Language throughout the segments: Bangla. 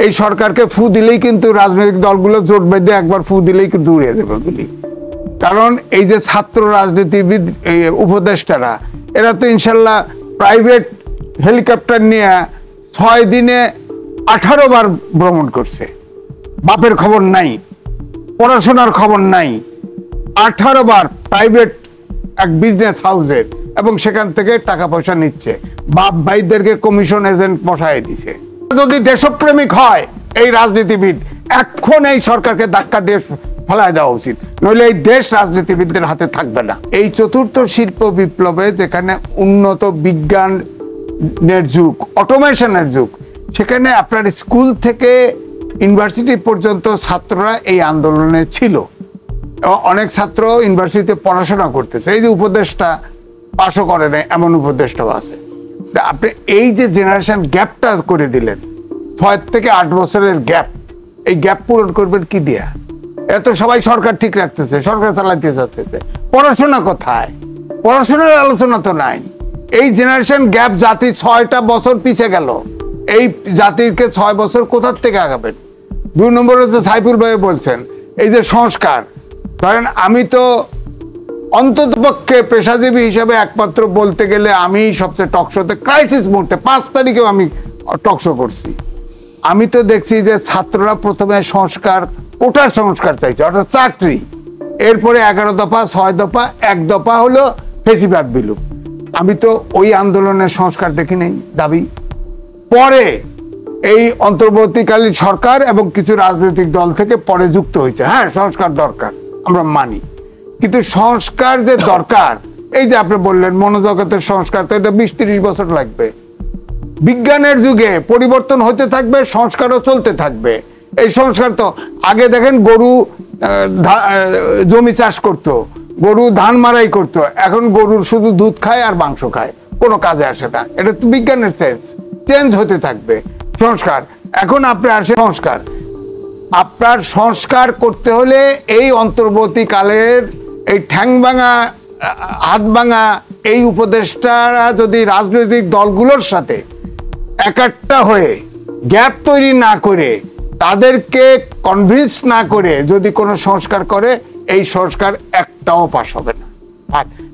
এই সরকারকে ফু দিলেই কিন্তু রাজনৈতিক দলগুলো জোট বেঁধে একবার ফু দিলেই কিন্তু উড়িয়ে দেবে গুলি। কারণ এই যে ছাত্র রাজনীতিবিদ উপদেষ্টারা এরা তো ইনশাল্লাহ প্রাইভেট হেলিকপ্টার নিয়ে 6 দিনে 18 বার ভ্রমণ করছে, বাপের খবর নাই, পড়াশোনার খবর নাই, 18 বার প্রাইভেট এক বিজনেস হাউসের, এবং সেখান থেকে টাকা পয়সা নিচ্ছে, বাপ ভাইদেরকে কমিশন এজেন্ট বসায় দিছে। যদি দেশপ্রেমিক হয় এই রাজনীতিবিদ এখন এই সরকারকে ধাক্কা দিয়ে ফেলায় দেওয়া উচিত, নইলে এই দেশ রাজনীতিবিদদের হাতে থাকবে না। এই চতুর্থ শিল্প বিপ্লবে যেখানে উন্নত বিজ্ঞানের যুগ, অটোমেশনের যুগ, সেখানে আপনার স্কুল থেকে ইউনিভার্সিটি পর্যন্ত ছাত্ররা এই আন্দোলনে ছিল। অনেক ছাত্র ইউনিভার্সিটিতে পড়াশোনা করতেছে, এই যে উপদেশটা পাশও করে নেয় এমন উপদেশটাও আছে। আপনি এই যে জেনারেশন গ্যাপটা করে দিলেন, 6 থেকে 8 বছরের গ্যাপ, এই গ্যাপ পূরণ করবেন কি দিয়া? এত সবাই সরকার ঠিক রাখতেছে, সরকার চালাইতে চাচ্ছে, পড়াশোনা কোথায়? পড়াশোনার আলোচনা তো নাই। এই জেনারেশন গ্যাপ জাতি 6টা বছর পিছিয়ে গেল, এই জাতিকে 6 বছর কোথার থেকে আগাবেন? 2 নম্বরে তো সাইফুল ভাই বলছেন এই যে সংস্কার, ধরেন আমি তো অন্ততপক্ষে পেশাজীবী হিসাবে একমাত্র বলতে গেলে আমি সবচেয়ে টকশোতে ক্রাইসিস মুহূর্তে 5 তারিখেও আমি টকশো করছি। আমি তো দেখছি যে ছাত্ররা প্রথমে সংস্কার, কোটার সংস্কার চাইছে, অর্থাৎ চাকরি, এরপরে 11 দফা, 6 দফা, 1 দফা হলো ফেসিবাদ বিলুপ। আমি তো ওই আন্দোলনের সংস্কার দেখি নেই দাবি। পরে এই অন্তর্বর্তীকালীন সরকার এবং কিছু রাজনৈতিক দল থেকে পরে যুক্ত হয়েছে, হ্যাঁ সংস্কার দরকার, আমরা মানি, কিন্তু সংস্কার যে দরকার, এই যে আপনি বললেন মনোজগতের সংস্কার, তো এটা 20-30 বছর লাগবে। বিজ্ঞানের যুগে পরিবর্তন হতে থাকবে, সংস্কারও চলতে থাকবে। এই সংস্কার তো আগে দেখেন গরু জমি চাষ করতো, গরু ধান মারাই করতো, এখন গরুর শুধু দুধ খায় আর মাংস খায়, কোনো কাজে আসে না। এটা তো বিজ্ঞানের চেঞ্জ হতে থাকবে সংস্কার। এখন আপনি আসে সংস্কার, আপনার সংস্কার করতে হলে এই অন্তর্বর্তীকালের এই ঠ্যাং ভাঙা, হাত ভাঙা এই উপদেষ্টারা যদি রাজনৈতিক দলগুলোর সাথে একটা হয়ে গ্যাপ তৈরি না করে, তাদেরকে কনভিন্স না করে যদি কোনো সংস্কার করে, এই সংস্কার একটাও পাস হবে না।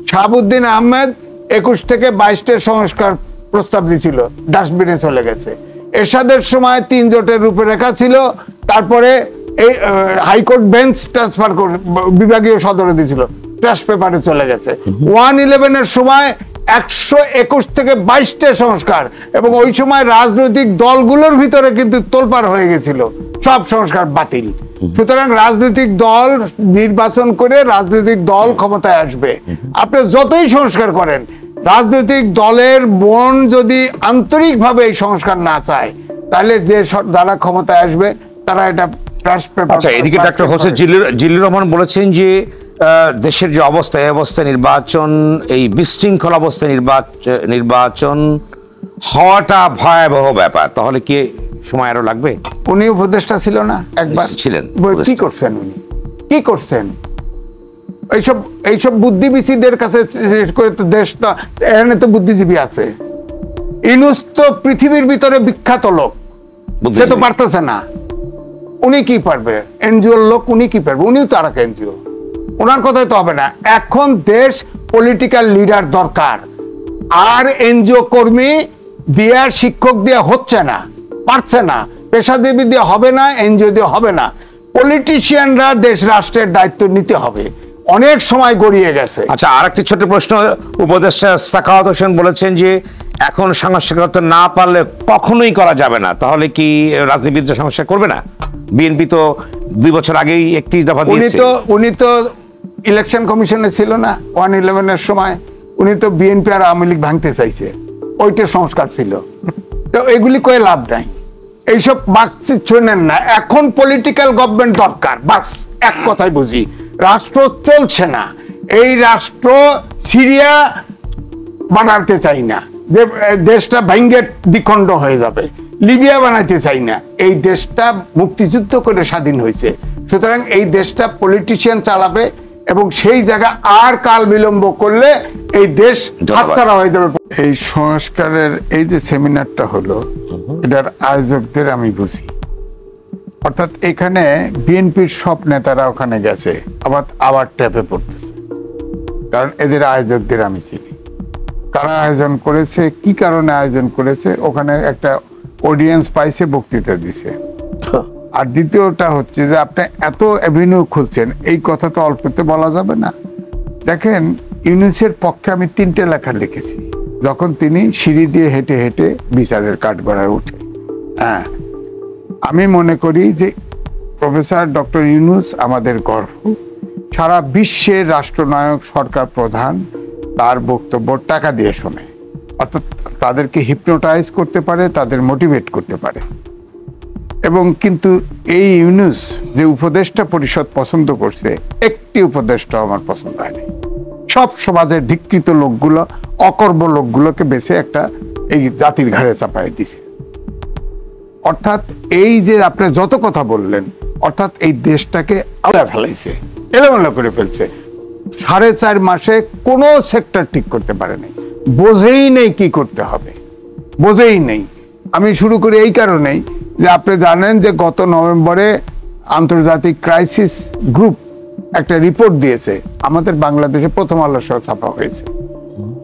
শাহাবুদ্দিন আহমেদ 21 থেকে 22টা সংস্কার প্রস্তাব দিয়েছিল, ডাস্টবিনে চলে গেছে। এরশাদের সময় 3 জোটের রূপরেখা ছিল, তারপরে এই হাইকোর্ট বেঞ্চ ট্রান্সফার করে বিভাগীয় সদরে দিয়েছিল, ট্রাশ পেপারে চলে গেছে। 111-এর সময় 121 থেকে 22টা সংস্কার, এবং ওই সময় রাজনৈতিক দলগুলোর ভিতরে কিন্তু তোলপাড় হয়ে গেছিল, সব সংস্কার বাতিল। সুতরাং রাজনৈতিক দল নির্বাচন করে রাজনৈতিক দল ক্ষমতায় আসবে। আপনি যতই সংস্কার করেন, রাজনৈতিক দলের মন যদি আন্তরিকভাবে এই সংস্কার না চায়, তাহলে যে যারা ক্ষমতায় আসবে তারা এটা ট্রাশ পেপার। আচ্ছা, এদিকে ডক্টর হোসেন জিল্লুর রহমান বলেছেন যে দেশের যে অবস্থা, এই অবস্থায় নির্বাচন, এই বিশৃঙ্খল অবস্থায় নির্বাচন হওয়াটা ভয়াবহ ব্যাপার, তাহলে কি সময় আরো লাগবে? উনি উপদেষ্টা ছিল না, একবার ছিলেন, কি করছেন উনি, কি করছেন? এইসব বুদ্ধিজীবীদের কাছে করে তো দেশ, তো এখানে তো বুদ্ধিজীবী আছে। ইউনূস তো পৃথিবীর ভিতরে বিখ্যাত লোক, সে তো পারতেছে না। উনি কি পারবে? এনজিওর লোক, উনি কি পারবে? উনিও তো আর এক এনজিও, ওনার কথাই তো হবে না। এখন দেশ পলিটিক্যাল লিডার দরকার, আর এনজিও কর্মী দিয়ে, শিক্ষক দিয়ে হচ্ছে না, পারছে না, পেশাজীবী দিয়ে হবে না, এনজিও দিয়ে হবে না। পলিটিশিয়ানরা দেশ রাষ্ট্রের দায়িত্ব নিতে হবে, অনেক সময় গড়িয়ে গেছে। আচ্ছা, আর একটি ছোট প্রশ্ন। উপদেষ্টা সাখাওয়াত হোসেন বলেছেন যে এখন সংস্কার না পারলে কখনোই করা যাবে না, তাহলে কি রাজনীতিবিদরা সংস্কার করবে না? বিএনপি তো 2 বছর আগেই 31 দফা দিয়েছে। উনি তো ইলেকশন কমিশনে ছিল না 111-এর সময়, উনি তো বিএনপি আর আওয়ামী লীগ ভাঙতে চাইছে, ওইটা সংস্কার ছিল। তো এগুলি কয়ে লাভ নাই, এইসব বাকচি শোনেন না। এখন পলিটিক্যাল গভর্নমেন্ট দরকার, বাস এক কথাই বুঝি। রাষ্ট্র চলছে না, এই রাষ্ট্র সিরিয়া বানাতে চাই না, যে দেশটা ভেঙ্গে দ্বিখণ্ড হয়ে যাবে, লিবিয়া বানাইতে চাই না, এই দেশটা মুক্তিযুদ্ধ করে স্বাধীন হয়েছে। সুতরাং এই দেশটা পলিটিশিয়ান চালাবে, এবং সেই জায়গা আর কাল বিলম্ব করলে এই দেশ হাতছাড়া হয়ে যাবে। এই সংস্কারের এই যে সেমিনারটা হলো, এটার আয়োজকদের আমি বুঝি। অর্থাৎ এখানে বিএনপির সব নেতারা ওখানে গেছে, আবার ট্যাপে পড়তেছে, কারণ এদের আয়োজকদের আমি চিনি। কারা আয়োজন করেছে, কি কারণে আয়োজন করেছে, ওখানে একটা অডিয়েন্স পাইছে, বক্তৃতা দিছে। আর দ্বিতীয়টা হচ্ছে যে আপনি এত অ্যাভিনিউ খুলছেন, এই কথা তো অল্পতে বলা যাবে না। দেখেন, ইউনূসের পক্ষে আমি 3টে লেখা লিখেছি যখন তিনি সিঁড়ি দিয়ে হেঁটে হেঁটে বিচারের কাঠগড়ায় উঠে। হ্যাঁ, আমি মনে করি যে প্রফেসর ডক্টর ইউনূস আমাদের গর্ব। সারা বিশ্বের রাষ্ট্রনায়ক, সরকার প্রধান তার বক্তব্য টাকা দিয়ে শোনে, অর্থাৎ তাদেরকে হিপনোটাইজ করতে পারে, তাদের মোটিভেট করতে পারে। এবং কিন্তু এই ইউনূস যে উপদেষ্টা পরিষদ পছন্দ করছে, একটি উপদেষ্টা আমার পছন্দ হয়নি। সব সমাজের ধিক্কৃত লোকগুলো, অকর্ম লোকগুলোকে বেছে একটা এই জাতির ঘাড়ে চাপাই দিছে। অর্থাৎ এই যে আপনি যত কথা বললেন, অর্থাৎ এই দেশটাকে আলাদা ফেলাইছে, এলোমেলো করে ফেলছে। 4.5 মাসে কোনো সেক্টর ঠিক করতে পারে নাই, বোঝেই নেই কি করতে হবে, বোঝেই নেই। আমি শুরু করি এই কারণেই যে আপনি জানেন যে গত নভেম্বরে আন্তর্জাতিক ক্রাইসিস গ্রুপ একটা রিপোর্ট দিয়েছে, আমাদের বাংলাদেশে প্রথম আলো সহ ছাপা হয়েছে।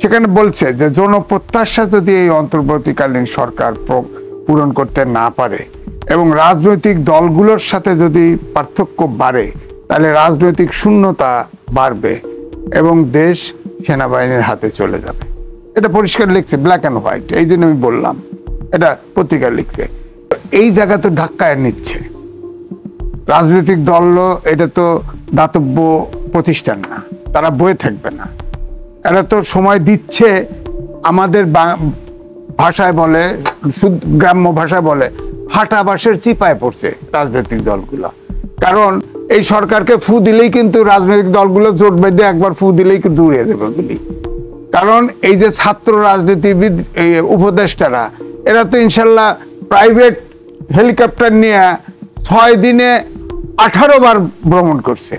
সেখানে বলছে যে জনপ্রত্যাশা যদি এই অন্তর্বর্তীকালীন সরকার পূরণ করতে না পারে এবং রাজনৈতিক দলগুলোর সাথে যদি পার্থক্য বাড়ে, তাহলে রাজনৈতিক শূন্যতা বাড়বে এবং দেশ সেনাবাহিনীর হাতে চলে যাবে। এটা পরিষ্কার লিখছে, ব্ল্যাক অ্যান্ড হোয়াইট। এই জন্য আমি বললাম, এটা পত্রিকা লিখছে। এই জায়গা তো ধাক্কায় নিচ্ছে রাজনৈতিক দল, এটা তো দাতব্য প্রতিষ্ঠান না, তারা বয়ে থাকবে না। এরা তো সময় দিচ্ছে, আমাদের ভাষায় বলে, গ্রাম্য ভাষায় বলে, ফাটা বাঁশের চিপায় পড়ছে রাজনৈতিক দলগুলো। কারণ এই সরকারকে ফু দিলেই কিন্তু রাজনৈতিক দলগুলো জোট বেঁধে একবার ফু দিলেই কিন্তু উড়িয়ে দেবে গুলি। কারণ এই যে ছাত্র রাজনীতিবিদ, এই উপদেষ্টারা, এরা তো ইনশাল্লাহ প্রাইভেট হেলিকপ্টার নিয়ে 6 দিনে 18 বার ভ্রমণ করছে।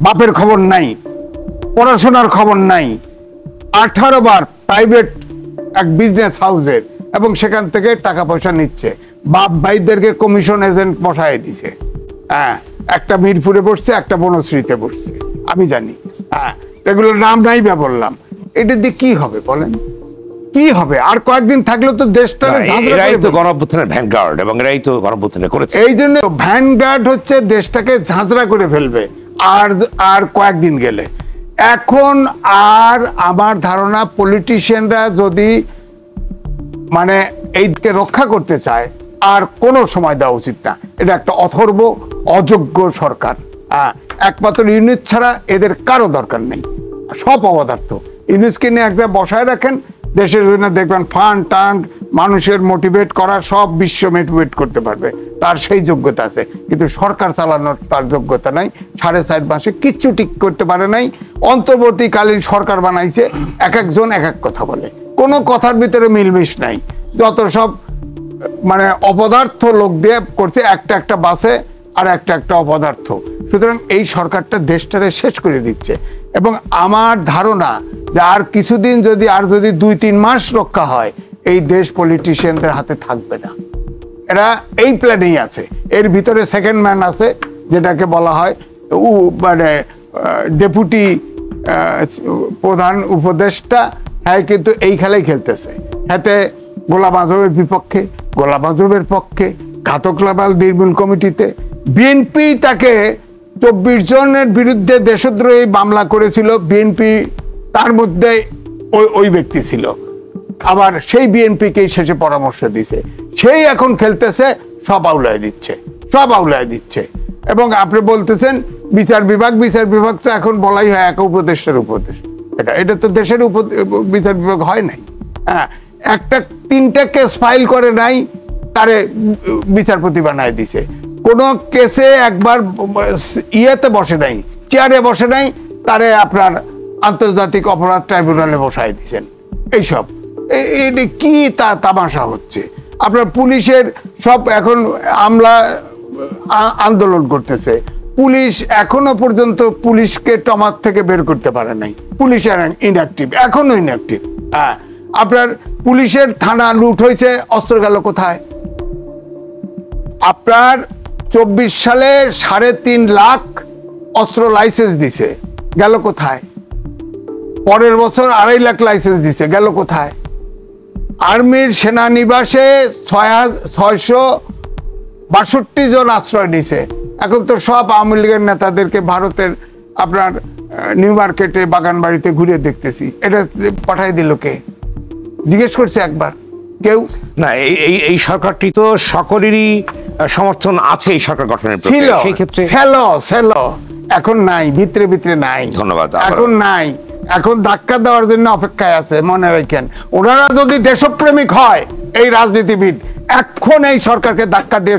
বাপের খবর নাই, পড়াশোনার খবর নাই, 18 বার প্রাইভেট এক বিজনেস হাউসের, এবং সেখান থেকে টাকা পয়সা নিচ্ছে। বাপ ভাইদেরকে কমিশন এজেন্ট বসায় দিছে। হ্যাঁ, একটা মিরপুরে বসছে, একটা বনশ্রীতে বসছে, আমি জানি। হ্যাঁ, এগুলোর নাম নাই বা বললাম। এটা দিয়ে কি হবে বলেন, কি হবে? আর কয়েকদিন থাকলে তো দেশটা গণঅভ্যুত্থানের ভ্যানগার্ড, এবং এরাই তো গণঅভ্যুত্থানে করেছে। এই জন্য ভ্যানগার্ড হচ্ছে দেশটাকে ঝাঁঝরা করে ফেলবে আর কয়েকদিন গেলে। এখন আর আমার ধারণা পলিটিশিয়ানরা যদি মানে এইকে রক্ষা করতে চায়, আর কোনো সময় দেওয়া উচিত না। এটা একটা অথর্ব, অযোগ্য সরকার। একমাত্র ইউনূস ছাড়া এদের কারো দরকার নেই, সব অপদার্থ। ইউনূসকে নিয়ে একটা বসায় রাখেন, দেশের জন্য দেখবেন ফান্ড টান্ড, মানুষের মোটিভেট করার, সব বিশ্ব মোটিভেট করতে পারবে, তার সেই যোগ্যতা আছে। কিন্তু সরকার চালানোর তার যোগ্যতা নাই। 4.5 মাসে কিচ্ছু ঠিক করতে পারে নাই। অন্তর্বর্তীকালীন সরকার বানাইছে, এক একজন এক এক কথা বলে, কোনো কথার ভিতরে মিলমিশ নাই। যত সব মানে অপদার্থ লোক দিয়ে করছে, একটা বাসে আর একটা অপদার্থ। সুতরাং এই সরকারটা দেশটারে শেষ করে দিচ্ছে। এবং আমার ধারণা যে আর কিছুদিন যদি 2-3 মাস রক্ষা হয়, এই দেশ পলিটিশিয়ানদের হাতে থাকবে না। এরা এই প্ল্যানেই আছে। এর ভিতরে সেকেন্ড ম্যান আছে, যেটাকে বলা হয় মানে ডেপুটি প্রধান উপদেষ্টা। হ্যাঁ, কিন্তু এই খেলাই খেলতেছে। হাতে গোলাম আজমের বিপক্ষে, গোলাম আজমের পক্ষে, ঘাতক লাবাল নির্মূল কমিটিতে বিএনপি তাকে 24 জনের বিরুদ্ধে দেশদ্রোহী মামলা করেছিল। বিএনপি তার মধ্যে ওই ব্যক্তি ছিল, আবার সেই বিএনপিকেই শেষে পরামর্শ দিছে। সেই এখন খেলতেছে, সব আউলায় দিচ্ছে। এবং আপনি বলতেছেন বিচার বিভাগ তো এখন বলাই হয় এক উপদেষ্টার উপদেশ। এটা তো দেশের বিচার বিভাগ হয় নাই। হ্যাঁ, 3টা কেস ফাইল করে নাই, তারে বিচারপতি বানায় দিছে। কোন কেসে একবার ইয়েতে বসে নাই, চেয়ারে বসে নাই, তারে আপনার আন্তর্জাতিক অপরাধ ট্রাইব্যুনালে বসায় দিচ্ছেন। এইসব কি তামাশা হচ্ছে? আপনার পুলিশের সব এখন আমলা আন্দোলন করতেছে। পুলিশ এখনো পর্যন্ত পুলিশকে টমাক থেকে বের করতে পারে নাই। পুলিশ ইনঅ্যাক্টিভ, এখনো ইনঅ্যাক্টিভ। হ্যাঁ, আপনার পুলিশের থানা লুট হয়েছে, অস্ত্র গেল কোথায়? আপনার 24 সালে 3.5 লাখ অস্ত্র লাইসেন্স দিছে, গেল কোথায়? পরের বছর 2.5 লাখ লাইসেন্স দিছে, গেল কোথায়? আর্মির সেনানিবাসে 662 জন আশ্রয় নিছে। এখন তো সব আওয়ামী লীগের নেতাদেরকে ভারতের আপনার নিউ মার্কেটে বাগান বাড়িতে ঘুরে দেখতেছি। এটা পাঠাই দিল কে? জিজ্ঞেস করছে একবার কেউ? না, এই সরকারটি তো সকলেরই সমর্থন আছে এই সরকার গঠনের প্রতি, ছিল, সেই ক্ষেত্রে ছিল, এখন নাই, ভিতরে ভিতরে নাই। ধন্যবাদ। এখন নাই, এখন ধাক্কা দেওয়ার জন্য অপেক্ষায় আছে। মনে রাখেন, ওনারা যদি দেশপ্রেমিক হয় এই রাজনীতিবিদ, এখন এই সরকারকে ধাক্কা দিয়ে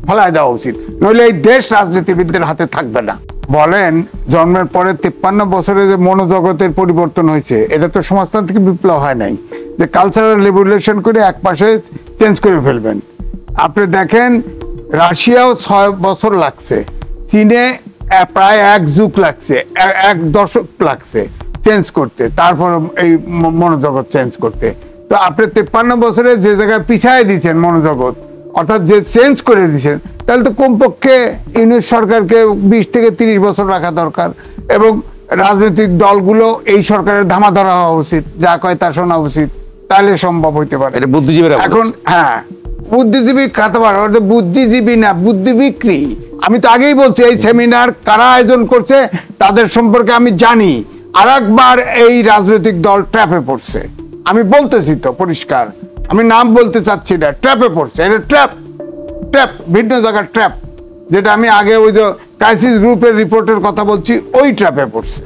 ফেলায় দেওয়া উচিত, নইলে এই দেশ রাজনীতিবিদদের হাতে থাকবে না। বলেন, জন্মের পরে 53 বছরে যে মনোজগতের পরিবর্তন হয়েছে, এটা তো সমাজতান্ত্রিক বিপ্লব হয় নাই যে কালচারাল রেভলিউশন করে এক পাশে চেঞ্জ করে ফেলবেন। আপনি দেখেন, রাশিয়াও 6 বছর লাগছে, চীনে প্রায় 1 যুগ লাগছে, 1 দশক লাগছে চেঞ্জ করতে, তারপর এই মনোজগৎ চেঞ্জ করতে। তো আপনি 53 বছরে যে জায়গায় পিছায় দিচ্ছেন মনোজগৎ, অর্থাৎ যে চেঞ্জ করে দিচ্ছেন, তাহলে তো কমপক্ষে ইউনিট সরকারকে 20 থেকে 30 বছর রাখা দরকার, এবং রাজনৈতিক দলগুলো এই সরকারের ধামা ধরা হওয়া উচিত, যা কয় তা শোনা উচিত, তাহলে সম্ভব হইতে পারে। এটা বুদ্ধিজীবীরা এখন হ্যাঁ, বুদ্ধিজীবী খাতে পারে, বুদ্ধিজীবী না, বুদ্ধি বিক্রি। আমি তো আগেই বলছি, এই সেমিনার কারা আয়োজন করছে তাদের সম্পর্কে আমি জানি। আর একবার এই রাজনৈতিক দল ট্র্যাপে পড়ছে, আমি বলতেছি তো পরিষ্কার, আমি নাম বলতে চাচ্ছি না, ট্র্যাপে পড়ছে। এটা ট্র্যাপ, ভিন্ন জায়গার ট্র্যাপ, যেটা আমি আগে ওই যে ক্রাইসিস গ্রুপের রিপোর্টের কথা বলছি, ওই ট্র্যাপে পড়ছে।